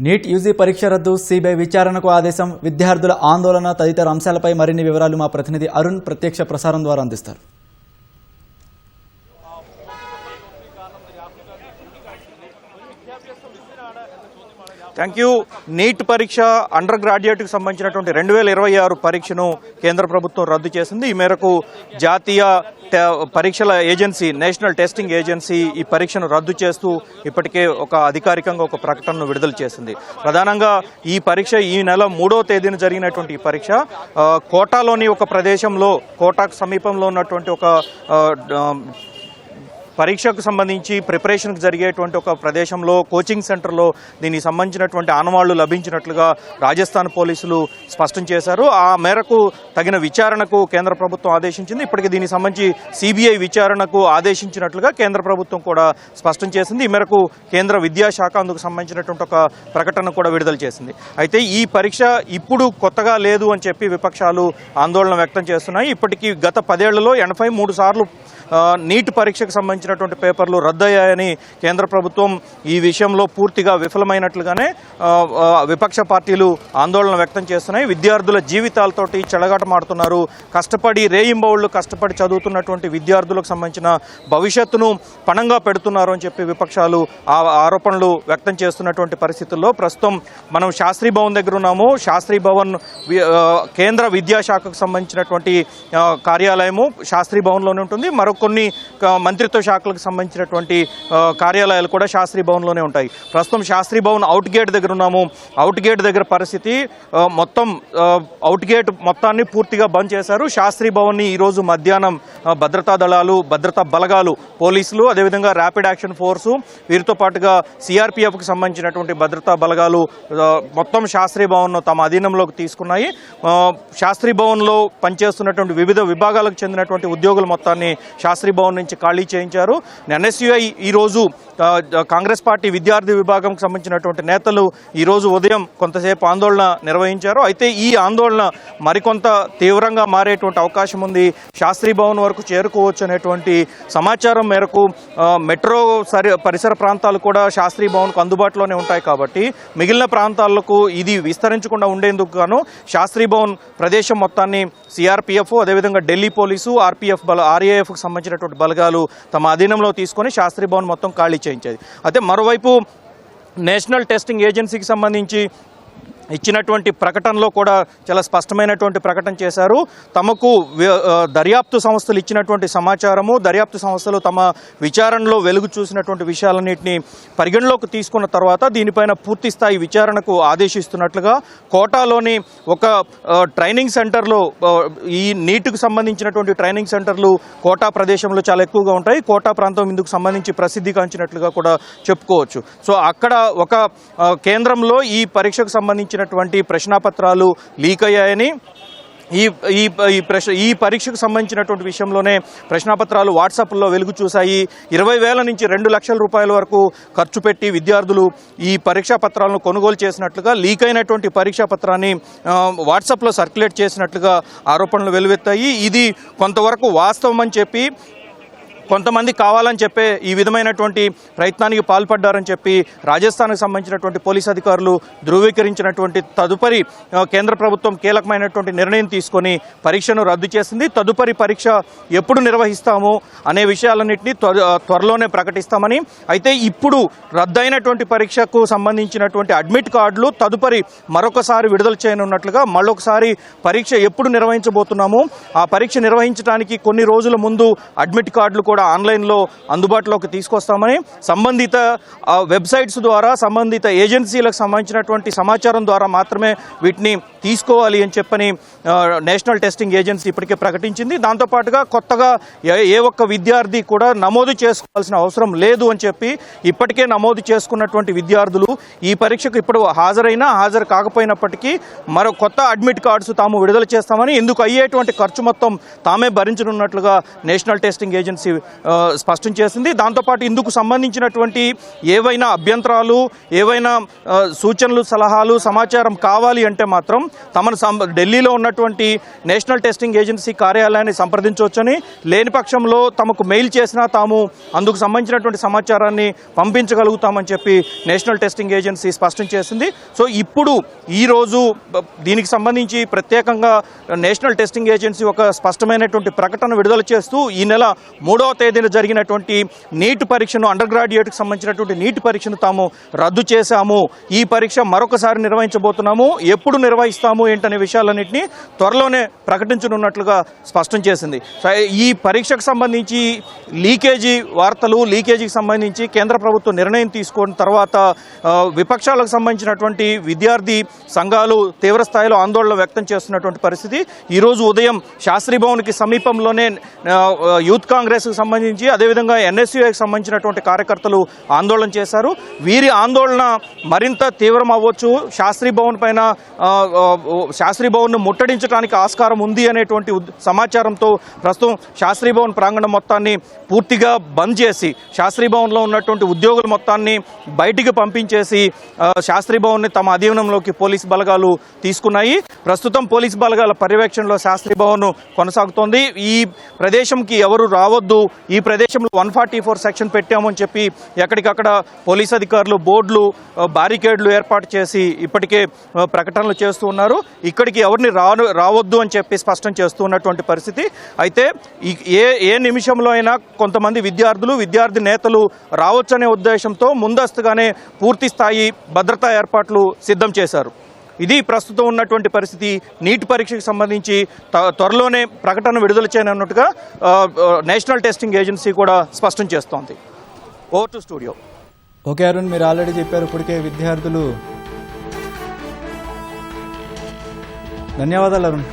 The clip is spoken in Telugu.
నీట్ యూజీ పరీక్ష రద్దు, సిబిఐ విచారణకు ఆదేశం, విద్యార్థుల ఆందోళన తదితర అంశాలపై మరిన్ని వివరాలు మా ప్రతినిధి అరుణ్ ప్రత్యక్ష ప్రసారం ద్వారా అందిస్తారు. Thank you. నీట్ పరీక్ష అండర్ గ్రాడ్యుయేట్కి సంబంధించినటువంటి 2026 పరీక్షను కేంద్ర ప్రభుత్వం రద్దు చేసింది. ఈ మేరకు జాతీయ పరీక్షల ఏజెన్సీ, నేషనల్ టెస్టింగ్ ఏజెన్సీ ఈ పరీక్షను రద్దు చేస్తూ ఇప్పటికే అధికారికంగా ఒక ప్రకటనను విడుదల చేసింది. ప్రధానంగా ఈ పరీక్ష ఈ నెల 3వ తేదీన జరిగినటువంటి ఈ పరీక్ష కోటాలోని ఒక ప్రదేశంలో, కోటాకు సమీపంలో ఉన్నటువంటి ఒక పరీక్షకు సంబంధించి ప్రిపరేషన్కి జరిగేటువంటి ఒక ప్రదేశంలో, కోచింగ్ సెంటర్లో దీనికి సంబంధించినటువంటి ఆనవాళ్లు లభించినట్లుగా రాజస్థాన్ పోలీసులు స్పష్టం చేశారు. ఆ మేరకు తగిన విచారణకు కేంద్ర ప్రభుత్వం ఆదేశించింది. ఇప్పటికీ దీనికి సంబంధించి సిబిఐ విచారణకు ఆదేశించినట్లుగా కేంద్ర ప్రభుత్వం కూడా స్పష్టం చేసింది. ఈ మేరకు కేంద్ర విద్యాశాఖ అందుకు సంబంధించినటువంటి ఒక ప్రకటన కూడా విడుదల చేసింది. అయితే ఈ పరీక్ష ఇప్పుడు కొత్తగా లేదు అని చెప్పి విపక్షాలు ఆందోళన వ్యక్తం చేస్తున్నాయి. ఇప్పటికీ గత 10 ఏళ్లలో 83 సార్లు నీట్ పరీక్షకు సంబంధించినటువంటి పేపర్లు రద్దయ్యాయని కేంద్ర ప్రభుత్వం ఈ విషయంలో పూర్తిగా విఫలమైనట్లుగానే విపక్ష పార్టీలు ఆందోళన వ్యక్తం చేస్తున్నాయి. విద్యార్థుల జీవితాలతోటి చెలగాటమాడుతున్నారు. కష్టపడి రేయింబౌళ్లు కష్టపడి చదువుతున్నటువంటి విద్యార్థులకు సంబంధించిన భవిష్యత్తును పణంగా పెడుతున్నారు అని చెప్పి విపక్షాలు ఆరోపణలు వ్యక్తం చేస్తున్నటువంటి పరిస్థితుల్లో ప్రస్తుతం మనం శాస్త్రీ భవన్ దగ్గర ఉన్నాము. శాస్త్రీ భవన్ కేంద్ర విద్యాశాఖకు సంబంధించినటువంటి కార్యాలయము శాస్త్రీ భవన్లోనే ఉంటుంది. కొన్ని మంత్రిత్వ శాఖలకు సంబంధించినటువంటి కార్యాలయాలు కూడా శాస్త్రీ భవన్లోనే ఉంటాయి. ప్రస్తుతం శాస్త్రీ భవన్ అవుట్ గేట్ దగ్గర ఉన్నాము. అవుట్ గేట్ దగ్గర పరిస్థితి మొత్తం అవుట్ గేట్ మొత్తాన్ని పూర్తిగా బంద్ చేశారు. శాస్త్రీ భవన్ని ఈరోజు మధ్యాహ్నం భద్రతా దళాలు, భద్రతా బలగాలు, పోలీసులు, అదేవిధంగా ర్యాపిడ్ యాక్షన్ ఫోర్సు, వీరితో పాటుగా సిఆర్పిఎఫ్కి సంబంధించినటువంటి భద్రతా బలగాలు మొత్తం శాస్త్రీ భవన్ను తమ అధీనంలోకి తీసుకున్నాయి. శాస్త్రీ భవన్లో పనిచేస్తున్నటువంటి వివిధ విభాగాలకు చెందినటువంటి ఉద్యోగులు మొత్తాన్ని శాస్త్రీ భవన్ నుంచి ఖాళీ చేయించారు. ఎన్ఎస్యుఐ ఈరోజు కాంగ్రెస్ పార్టీ విద్యార్థి విభాగంకి సంబంధించినటువంటి నేతలు ఈరోజు ఉదయం కొంతసేపు ఆందోళన నిర్వహించారు. అయితే ఈ ఆందోళన మరికొంత తీవ్రంగా మారేటువంటి అవకాశం ఉంది. శాస్త్రీ భవన్ వరకు చేరుకోవచ్చు అనేటువంటి సమాచారం మేరకు మెట్రో పరిసర ప్రాంతాలు కూడా శాస్త్రీ భవన్కు అందుబాటులోనే ఉంటాయి. కాబట్టి మిగిలిన ప్రాంతాలకు ఇది విస్తరించకుండా ఉండేందుకు గాను శాస్త్రీ భవన్ ప్రదేశం మొత్తాన్ని సిఆర్పిఎఫ్, అదేవిధంగా ఢిల్లీ పోలీసు, ఆర్ఏఎఫ్కి సంబంధించినటువంటి బలగాలు తమ అధీనంలో తీసుకొని శాస్త్రీ భవన్ మొత్తం ఖాళీ చేయించేది. అయితే మరోవైపు నేషనల్ టెస్టింగ్ ఏజెన్సీకి సంబంధించి ఇచ్చినటువంటి ప్రకటనలో కూడా చాలా స్పష్టమైనటువంటి ప్రకటన చేశారు. తమకు దర్యాప్తు సంస్థలు ఇచ్చినటువంటి సమాచారము, దర్యాప్తు సంస్థలు తమ విచారణలో వెలుగు చూసినటువంటి విషయాలన్నింటినీ పరిగణలోకి తీసుకున్న తర్వాత దీనిపైన పూర్తి స్థాయి విచారణకు ఆదేశిస్తున్నట్లుగా కోటాలోని ఒక ట్రైనింగ్ సెంటర్లో, ఈ నీట్కు సంబంధించినటువంటి ట్రైనింగ్ సెంటర్లు కోటా ప్రదేశంలో చాలా ఎక్కువగా ఉంటాయి. కోటా ప్రాంతం ఇందుకు సంబంధించి ప్రసిద్ధిగాంచినట్లుగా కూడా చెప్పుకోవచ్చు. సో అక్కడ ఒక కేంద్రంలో ఈ పరీక్షకు సంబంధించి ప్రశ్నాపత్రాలు లీక్ అయ్యాయని, ఈ పరీక్షకు సంబంధించినటువంటి విషయంలోనే ప్రశ్నాపత్రాలు వాట్సాప్లో వెలుగు చూశాయి. 20,000 నుంచి 2 లక్షల రూపాయల వరకు ఖర్చు పెట్టి విద్యార్థులు ఈ పరీక్షా పత్రాలను కొనుగోలు చేసినట్లుగా, లీక్ అయినటువంటి పరీక్షా పత్రాన్ని వాట్సాప్లో సర్క్యులేట్ చేసినట్లుగా ఆరోపణలు వెలువెత్తాయి. ఇది కొంతవరకు వాస్తవం అని చెప్పి, కొంతమంది కావాలని చెప్పే ఈ విధమైనటువంటి ప్రయత్నానికి పాల్పడ్డారని చెప్పి రాజస్థాన్కి సంబంధించినటువంటి పోలీస్ అధికారులు ధృవీకరించినటువంటి తదుపరి కేంద్ర ప్రభుత్వం కీలకమైనటువంటి నిర్ణయం తీసుకొని పరీక్షను రద్దు చేసింది. తదుపరి పరీక్ష ఎప్పుడు నిర్వహిస్తాము అనే విషయాలన్నింటినీ త్వరలోనే ప్రకటిస్తామని, అయితే ఇప్పుడు రద్దయినటువంటి పరీక్షకు సంబంధించినటువంటి అడ్మిట్ కార్డులు తదుపరి మరొకసారి విడుదల చేయనున్నట్లుగా, మళ్ళొకసారి పరీక్ష ఎప్పుడు నిర్వహించబోతున్నాము, ఆ పరీక్ష నిర్వహించడానికి కొన్ని రోజుల ముందు అడ్మిట్ కార్డులు కూడా ఆన్లైన్లో అందుబాటులోకి తీసుకొస్తామని, సంబంధిత వెబ్సైట్స్ ద్వారా, సంబంధిత ఏజెన్సీలకు సంబంధించినటువంటి సమాచారం ద్వారా మాత్రమే వీటిని తీసుకోవాలి అని చెప్పని నేషనల్ టెస్టింగ్ ఏజెన్సీ ఇప్పటికే ప్రకటించింది. దాంతోపాటుగా కొత్తగా ఏ ఒక్క విద్యార్థి కూడా నమోదు చేసుకోవాల్సిన అవసరం లేదు అని చెప్పి ఇప్పటికే నమోదు చేసుకున్నటువంటి విద్యార్థులు ఈ పరీక్షకు ఇప్పుడు హాజరు కాకపోయినప్పటికీ మరో కొత్త అడ్మిట్ కార్డ్స్ తాము విడుదల చేస్తామని, ఇందుకు అయ్యేటువంటి ఖర్చు మొత్తం తామే భరించనున్నట్లుగా నేషనల్ టెస్టింగ్ ఏజెన్సీ స్పష్టం చేసింది. దాంతోపాటు ఇందుకు సంబంధించినటువంటి ఏవైనా అభ్యంతరాలు, ఏవైనా సూచనలు, సలహాలు, సమాచారం కావాలి అంటే మాత్రం తమను ఢిల్లీలో ఉన్నటువంటి నేషనల్ టెస్టింగ్ ఏజెన్సీ కార్యాలయాన్ని సంప్రదించవచ్చని, లేని పక్షంలో తమకు మెయిల్ చేసినా తాము అందుకు సంబంధించినటువంటి సమాచారాన్ని పంపించగలుగుతామని చెప్పి నేషనల్ టెస్టింగ్ ఏజెన్సీ స్పష్టం చేసింది. సో ఇప్పుడు ఈరోజు దీనికి సంబంధించి ప్రత్యేకంగా నేషనల్ టెస్టింగ్ ఏజెన్సీ ఒక స్పష్టమైనటువంటి ప్రకటన విడుదల చేస్తూ ఈ నెల 3వ తేదీన జరిగినటువంటి నీట్ పరీక్షను, అండర్ గ్రాడ్యుయేట్కి సంబంధించినటువంటి నీట్ పరీక్షను తాము రద్దు చేశాము, ఈ పరీక్ష మరొకసారి నిర్వహించబోతున్నాము, ఎప్పుడు నిర్వహిస్తాము ఏంటనే విషయాలన్నింటినీ త్వరలోనే ప్రకటించనున్నట్లుగా స్పష్టం చేసింది. ఈ పరీక్షకు సంబంధించి లీకేజీ వార్తలు, లీకేజీకి సంబంధించి కేంద్ర ప్రభుత్వం నిర్ణయం తీసుకున్న తర్వాత విపక్షాలకు సంబంధించినటువంటి విద్యార్థి సంఘాలు తీవ్ర స్థాయిలో ఆందోళన వ్యక్తం చేస్తున్నటువంటి పరిస్థితి. ఈరోజు ఉదయం శాస్త్రీ భవన్కి సమీపంలోనే యూత్ కాంగ్రెస్కి సంబంధించి, అదేవిధంగా ఎన్ఎస్యుఐకి సంబంధించినటువంటి కార్యకర్తలు ఆందోళన చేశారు. వీరి ఆందోళన మరింత తీవ్రం అవ్వచ్చు, శాస్త్రీ భవన్ పైన శాస్త్రీ భవన్ను ముట్టడించడానికి ఆస్కారం ఉంది అనేటువంటి సమాచారంతో ప్రస్తుతం శాస్త్రీ భవన్ ప్రాంగణం మొత్తాన్ని పూర్తిగా బంద్ చేసి, శాస్త్రీ భవన్లో ఉన్నటువంటి ఉద్యోగుల మొత్తాన్ని బయటికి పంపించేసి శాస్త్రీ భవన్ని తమ అధీనంలోకి పోలీసు బలగాలు తీసుకున్నాయి. ప్రస్తుతం పోలీసు బలగాల పర్యవేక్షణలో శాస్త్రీ భవన్ కొనసాగుతోంది. ఈ ప్రదేశంకి ఎవరు రావద్దు, ఈ ప్రదేశంలో 144 సెక్షన్ పెట్టామని చెప్పి ఎక్కడికక్కడ పోలీసు అధికారులు బోర్డులు, బారికేడ్లు ఏర్పాటు చేసి ఇప్పటికే ప్రకటనలు చేస్తూ ఉన్నారు. ఇక్కడికి ఎవరిని రావద్దు అని చెప్పి స్పష్టం చేస్తూ ఉన్నటువంటి పరిస్థితి. అయితే ఏ నిమిషంలో అయినా కొంతమంది విద్యార్థి నేతలు రావచ్చనే ఉద్దేశంతో ముందస్తుగానే పూర్తి స్థాయి భద్రతా ఏర్పాట్లు సిద్ధం చేశారు. ఇది ప్రస్తుతం ఉన్నటువంటి పరిస్థితి. నీట్ పరీక్షకు సంబంధించి త్వరలోనే ప్రకటన విడుదల చేయనున్నట్టుగా నేషనల్ టెస్టింగ్ ఏజెన్సీ కూడా స్పష్టం చేస్తోంది. Over to studio. Okay Arun, మీరు ఆల్రెడీ చెప్పారు ఇప్పటికే విద్యార్థులు. ధన్యవాదాలు అరుణ్.